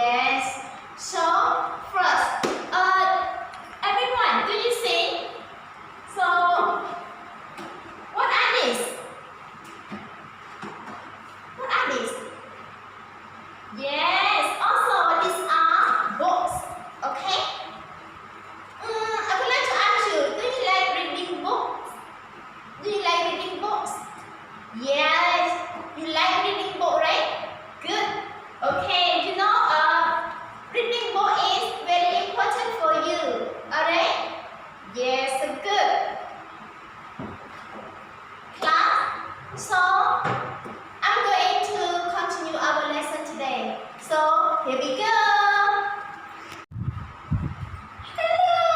Yes. So first, everyone, do you see? So what are these? What are these? Yes. Also, these are books. Okay. I would like to ask you, do you like reading books? Do you like reading books? Yes. You like reading book, right? Good. Okay. You know, reading book is very important for you. Alright? Yes. Good. Class. So I'm going to continue our lesson today. So here we go. Hello.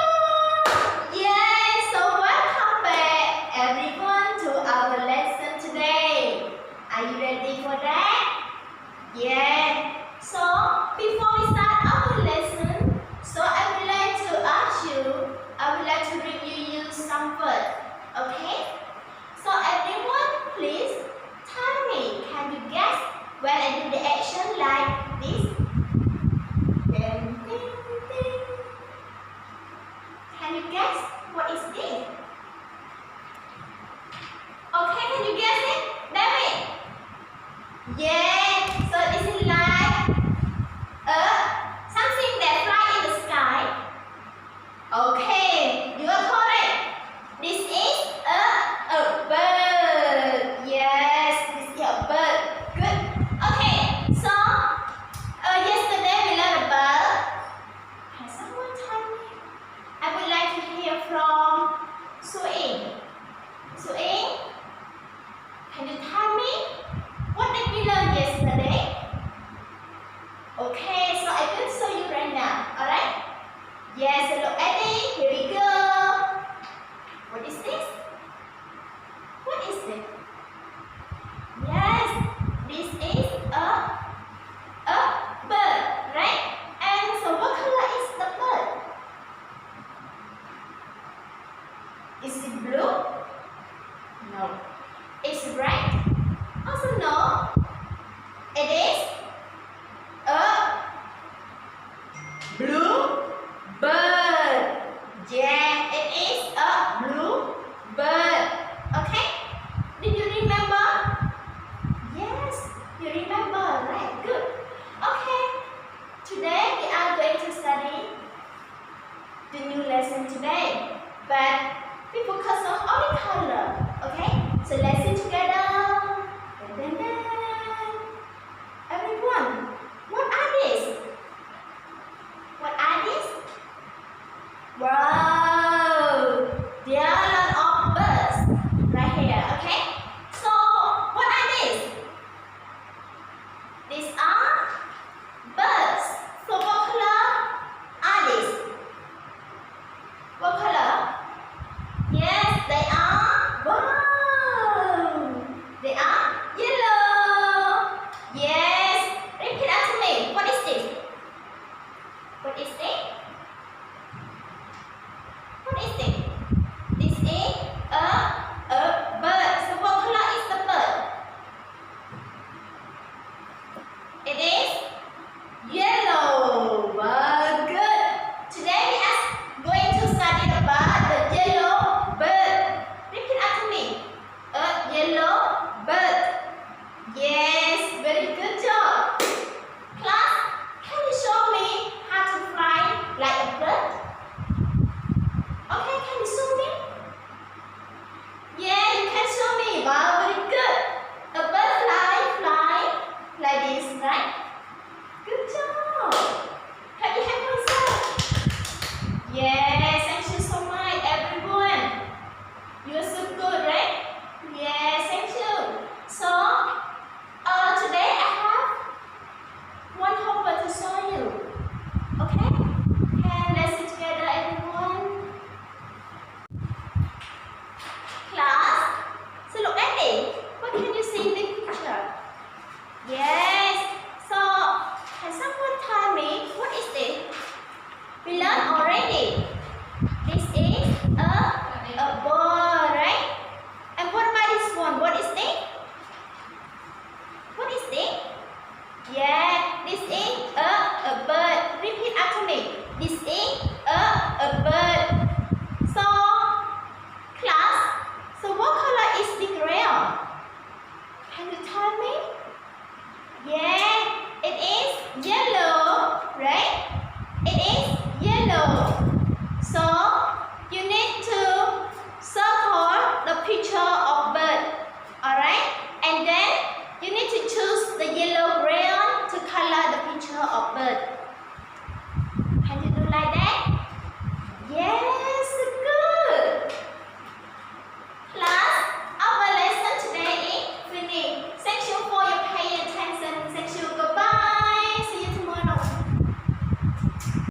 Yes. So welcome back, everyone, to our lesson today. Are you ready for that? Yeah. So before we start our lesson, so I would like to ask you, I would like to review you some words. Okay? So everyone, please tell me, can you guess when I do the action like this? Ding, ding, ding. Can you guess what is this? Okay, can you guess it? David? Yeah, so this is like something that fly in the sky. Okay, you are correct. This is a bird. Yes, this is a bird. Good. Okay, so yesterday we learned about. Can someone tell me? I would like to hear from Suing. Suing, can you tell me what did we learn yesterday? Okay, so I will show you right now. Alright? Yes, look at it. Here we go. What is this? What is it? Yes, this is a bird, right? And so what color is the bird? Is it blue? No. It's red? Also no. It is a blue bird. Yeah, it is a blue bird. Okay? Did you remember? Yes, you remember, right? Good. Okay. Today we are going to study the new lesson today. But we focus on only color. Okay? So let's sing together. Dun, dun, dun. Everyone, what are these? What are these? Wow! There are a lot of birds right here, okay? So, what are these? These are birds. So, what color are these? What color? Yes, they are. Wow! They are yellow. Yes. Repeat after me. What is this? What is it? What is it? This is a bird. So what color is the bird? It is yellow. Wow, good. Today we are going to study about the yellow bird. Repeat after me. A yellow bird. Yes, very good job. Class, can you show me how to fly